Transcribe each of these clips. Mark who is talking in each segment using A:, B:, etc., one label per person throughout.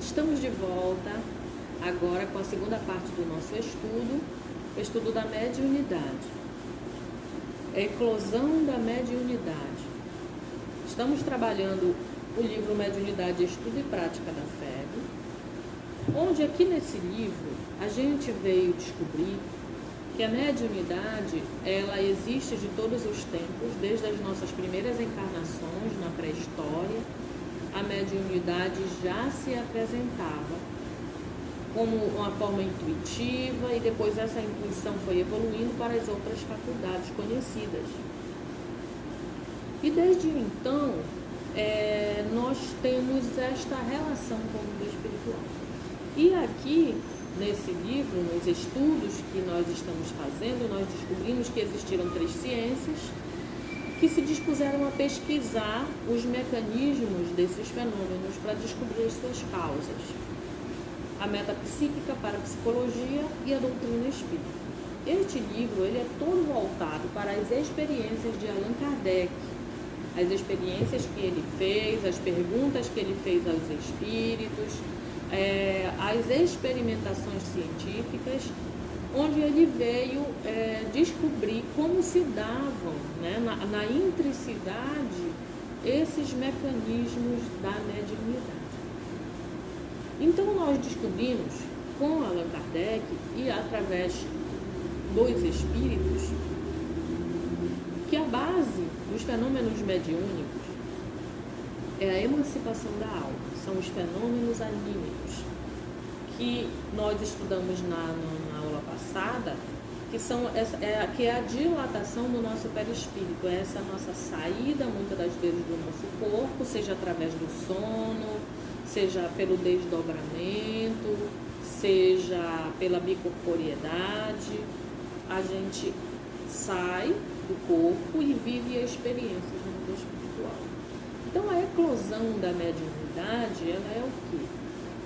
A: Estamos de volta agora com a segunda parte do nosso estudo, o estudo da mediunidade. A eclosão da mediunidade. Estamos trabalhando o livro Mediunidade, Estudo e Prática da FEB, onde aqui nesse livro a gente veio descobrir que a mediunidade, ela existe de todos os tempos, desde as nossas primeiras encarnações na pré-história. A mediunidade já se apresentava como uma forma intuitiva e depois essa intuição foi evoluindo para as outras faculdades conhecidas. E desde então, nós temos esta relação com o mundo espiritual. E aqui, nesse livro, nos estudos que nós estamos fazendo, nós descobrimos que existiram 3 ciências que se dispuseram a pesquisar os mecanismos desses fenômenos para descobrir as suas causas. A metapsíquica, a parapsicologia e a doutrina espírita. Este livro ele é todo voltado para as experiências de Allan Kardec, as experiências que ele fez, as perguntas que ele fez aos espíritos, as experimentações científicas, onde ele veio descobrir como se davam, né, na intricidade, esses mecanismos da mediunidade. Então nós descobrimos com Allan Kardec e através dos espíritos que a base dos fenômenos mediúnicos é a emancipação da alma, são os fenômenos anímicos que nós estudamos na aula passada, que é a dilatação do nosso perispírito, essa nossa saída muitas das vezes do nosso corpo, seja através do sono, seja pelo desdobramento, seja pela bicorporiedade, a gente sai do corpo e vive experiências no mundo espiritual. Então a eclosão da mediunidade, ela é o quê?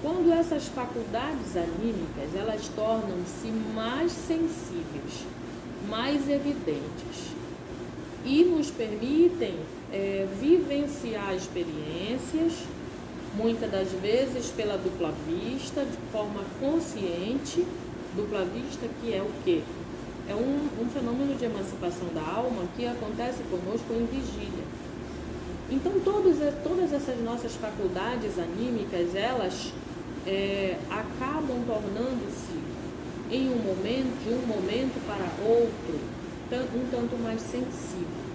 A: Quando essas faculdades anímicas, elas tornam-se mais sensíveis, mais evidentes e nos permitem vivenciar experiências, muitas das vezes pela dupla vista, de forma consciente. Dupla vista que é o quê? É um fenômeno de emancipação da alma que acontece conosco em vigília. Então todas essas nossas faculdades anímicas, elas acabam tornando-se de um momento para outro, um tanto mais sensível.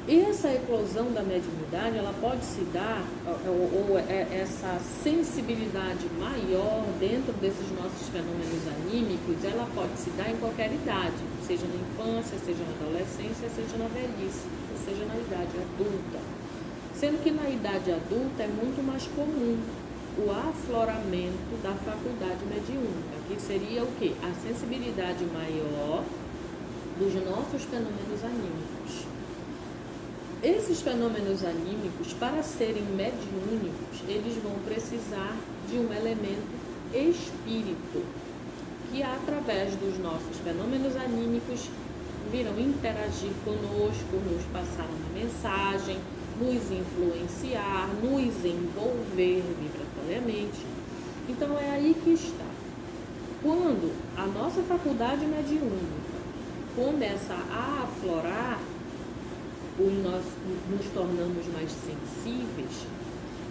A: Essa eclosão da mediunidade, ela pode se dar, ou essa sensibilidade maior dentro desses nossos fenômenos anímicos, ela pode se dar em qualquer idade, seja na infância, seja na adolescência, seja na velhice, ou seja na idade adulta. Sendo que na idade adulta é muito mais comum o afloramento da faculdade mediúnica, que seria o quê? A sensibilidade maior dos nossos fenômenos anímicos. Esses fenômenos anímicos, para serem mediúnicos, eles vão precisar de um elemento espírito, que através dos nossos fenômenos anímicos virão interagir conosco, nos passar uma mensagem, nos influenciar, nos envolver vibratoriamente. Então é aí que está. Quando a nossa faculdade mediúnica começa a aflorar, nós nos tornamos mais sensíveis,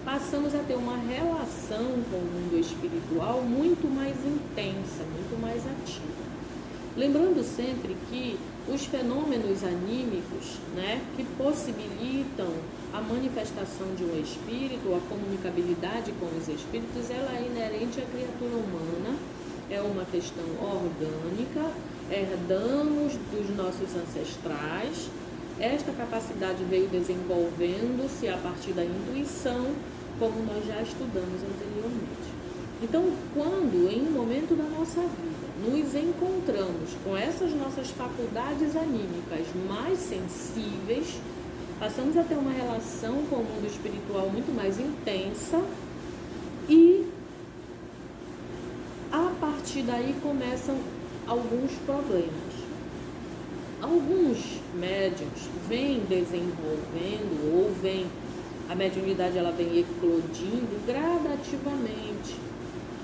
A: passamos a ter uma relação com o mundo espiritual muito mais intensa, muito mais ativa. Lembrando sempre que os fenômenos anímicos, né, que possibilitam a manifestação de um espírito, a comunicabilidade com os espíritos, ela é inerente à criatura humana, é uma questão orgânica, herdamos dos nossos ancestrais. Esta capacidade veio desenvolvendo-se a partir da intuição, como nós já estudamos anteriormente. Então, quando em um momento da nossa vida nos encontramos com essas nossas faculdades anímicas mais sensíveis, passamos a ter uma relação com o mundo espiritual muito mais intensa e a partir daí começam alguns problemas. Alguns médiuns vêm desenvolvendo ou vêm A mediunidade ela vem eclodindo gradativamente.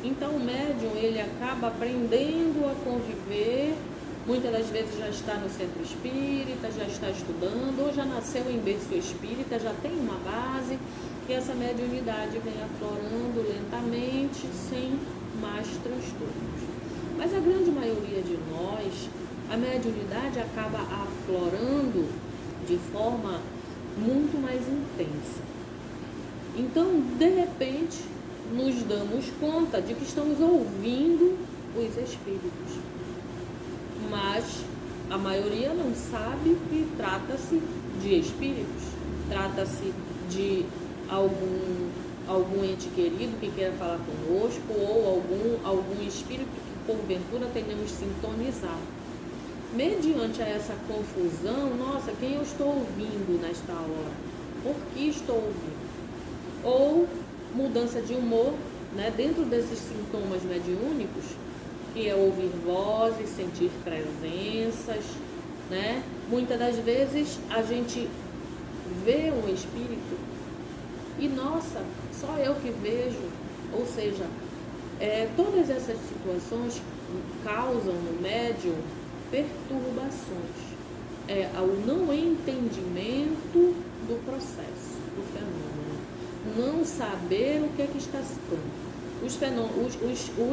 A: Então o médium ele acaba aprendendo a conviver, muitas das vezes já está no centro espírita, já está estudando, ou já nasceu em berço espírita, já tem uma base, e essa mediunidade vem aflorando lentamente, sem mais transtornos. Mas a grande maioria de nós, a mediunidade acaba aflorando de forma muito mais intensa. Então, de repente, nos damos conta de que estamos ouvindo os espíritos. Mas a maioria não sabe que trata-se de espíritos, trata-se de algum ente querido que queira falar conosco, ou algum espírito que porventura tenhamos sintonizado. Mediante essa confusão, nossa, quem eu estou ouvindo nesta hora? Por que estou ouvindo? Ou mudança de humor, né, dentro desses sintomas mediúnicos, que é ouvir vozes, sentir presenças, né? Muitas das vezes a gente vê um espírito e, nossa, só eu que vejo. Ou seja, todas essas situações causam no médium perturbações, o não entendimento do processo, do fenômeno, não saber o que é que está se dando. Os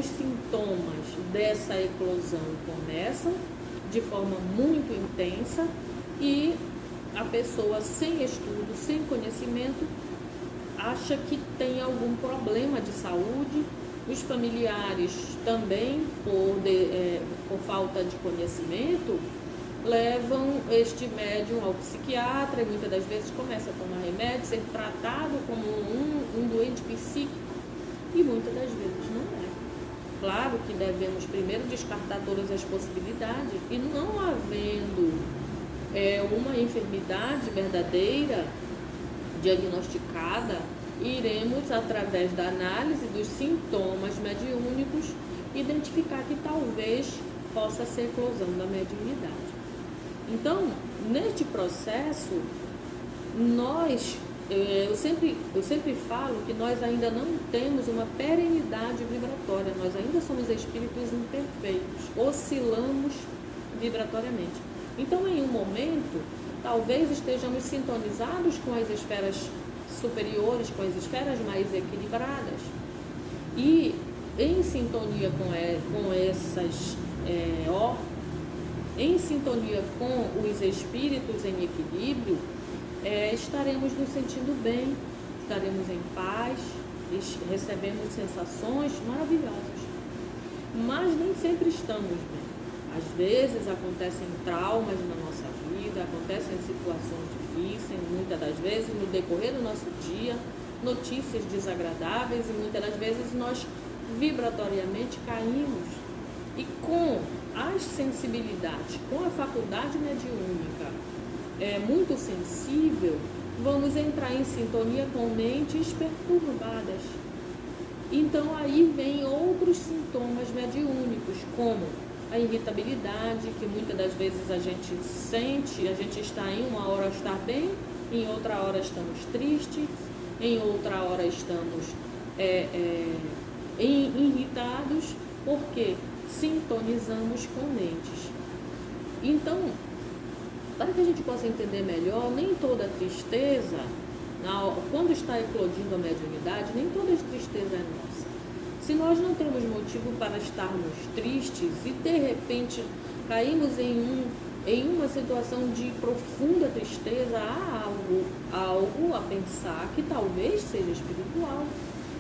A: sintomas dessa eclosão começam de forma muito intensa e a pessoa sem estudo, sem conhecimento, acha que tem algum problema de saúde. Os familiares também, por falta de conhecimento, levam este médium ao psiquiatra e muitas das vezes começa a tomar remédio, ser tratado como um doente psíquico, e muitas das vezes não é. Claro que devemos primeiro descartar todas as possibilidades, e não havendo uma enfermidade verdadeira, diagnosticada, iremos, através da análise dos sintomas mediúnicos, identificar que talvez possa ser eclosão da mediunidade. Então, neste processo, eu sempre falo que nós ainda não temos uma perenidade vibratória, nós ainda somos espíritos imperfeitos, oscilamos vibratoriamente. Então, em um momento, talvez estejamos sintonizados com as esferas superiores, com as esferas mais equilibradas, e em sintonia com essas em sintonia com os espíritos em equilíbrio, estaremos nos sentindo bem, estaremos em paz, recebemos sensações maravilhosas, mas nem sempre estamos bem. Às vezes acontecem traumas na nossa vida, acontecem situações difíceis, muitas das vezes no decorrer do nosso dia, notícias desagradáveis, e muitas das vezes nós vibratoriamente caímos. E com as sensibilidades, com a faculdade mediúnica muito sensível, vamos entrar em sintonia com mentes perturbadas. Então aí vem outros sintomas mediúnicos, como a irritabilidade, que muitas das vezes a gente sente, a gente está em uma hora está bem, em outra hora estamos tristes, em outra hora estamos irritados, porque sintonizamos com mentes. Então, para que a gente possa entender melhor, nem toda tristeza, quando está eclodindo a mediunidade, nem toda tristeza é nossa. Se nós não temos motivo para estarmos tristes e de repente caímos em uma situação de profunda tristeza, há algo a pensar que talvez seja espiritual.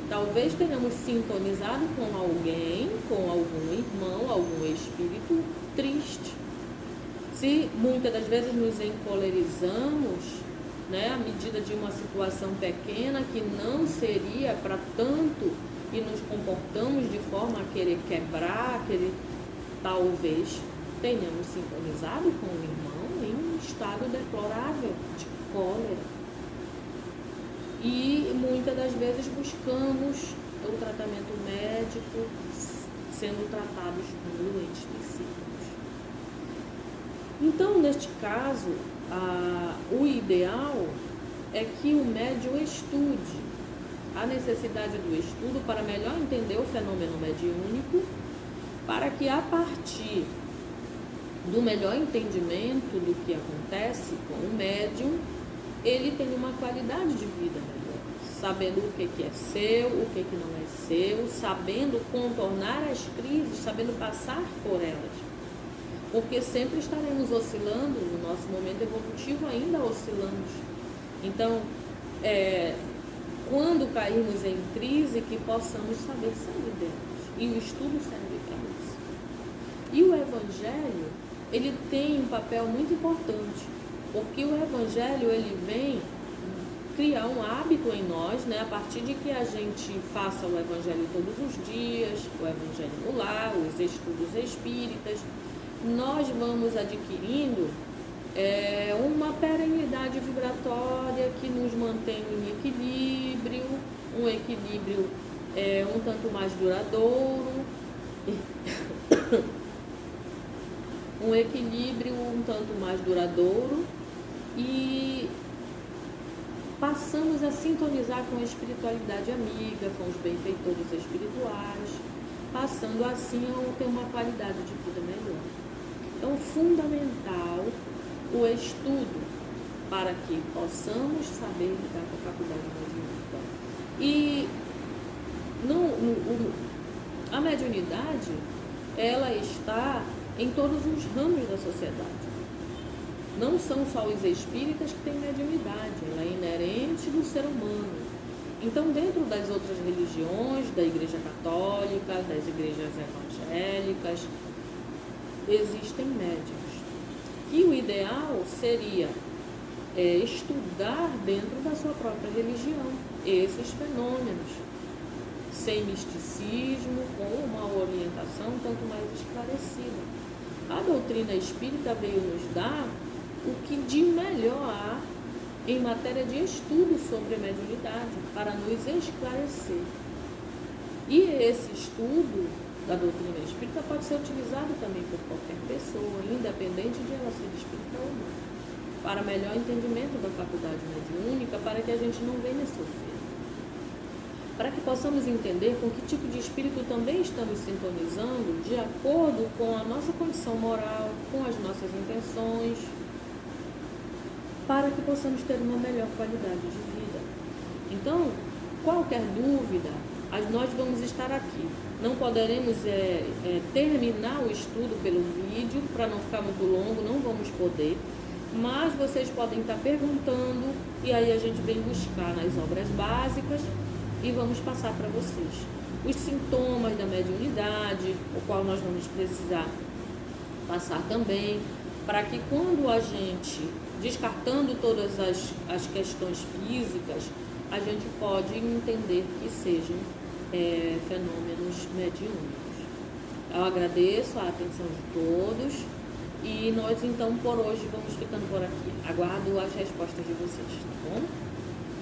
A: Talvez tenhamos sintonizado com alguém, com algum irmão, algum espírito triste. Se muitas das vezes nos encolerizamos, né, à medida de uma situação pequena que não seria para tanto, e nos comportamos de forma a querer quebrar, talvez tenhamos sintonizado com o irmão em um estado deplorável de cólera. E muitas das vezes buscamos o tratamento médico, sendo tratados como doentes psíquicos. Então, neste caso, o ideal é que o médium estude. A necessidade do estudo para melhor entender o fenômeno mediúnico, para que a partir do melhor entendimento do que acontece com o médium, ele tenha uma qualidade de vida melhor, sabendo o que é seu, o que não é seu, sabendo contornar as crises, sabendo passar por elas. Porque sempre estaremos oscilando, no nosso momento evolutivo ainda oscilamos. Então, quando cairmos em crise, que possamos saber sair delas. E o estudo serve para isso. E o Evangelho, ele tem um papel muito importante, porque o Evangelho, ele vem criar um hábito em nós, né? A partir de que a gente faça o Evangelho todos os dias, o Evangelho no lar, os estudos espíritas, nós vamos adquirindo uma perenidade vibratória que nos mantém em equilíbrio, um equilíbrio um tanto mais duradouro, e passamos a sintonizar com a espiritualidade amiga, com os benfeitores espirituais, passando assim a ter uma qualidade de vida melhor. Então, fundamental o estudo para que possamos saber lidar com a faculdade mediúnica. E a mediunidade, ela está em todos os ramos da sociedade. Não são só os espíritas que têm mediunidade, ela é inerente do ser humano. Então, dentro das outras religiões, da Igreja Católica, das igrejas evangélicas, existem médiuns. E o ideal seria estudar dentro da sua própria religião esses fenômenos, sem misticismo, com uma orientação tanto mais esclarecida. A doutrina espírita veio nos dar o que de melhor há em matéria de estudo sobre a mediunidade, para nos esclarecer. E esse estudo da doutrina espírita pode ser utilizado também por qualquer pessoa, independente de ela ser espírita ou não, para melhor entendimento da faculdade mediúnica, para que a gente não venha sofrer. Para que possamos entender com que tipo de espírito também estamos sintonizando, de acordo com a nossa condição moral, com as nossas intenções, para que possamos ter uma melhor qualidade de vida. Então, qualquer dúvida, nós vamos estar aqui. Não poderemos terminar o estudo pelo vídeo, para não ficar muito longo, não vamos poder, mas vocês podem estar perguntando, e aí a gente vem buscar nas obras básicas e vamos passar para vocês os sintomas da mediunidade, o qual nós vamos precisar passar também, para que quando a gente, descartando todas as questões físicas, a gente pode entender que sejam fenômenos mediúnicos. Eu agradeço a atenção de todos e nós então por hoje vamos ficando por aqui. Aguardo as respostas de vocês, tá bom?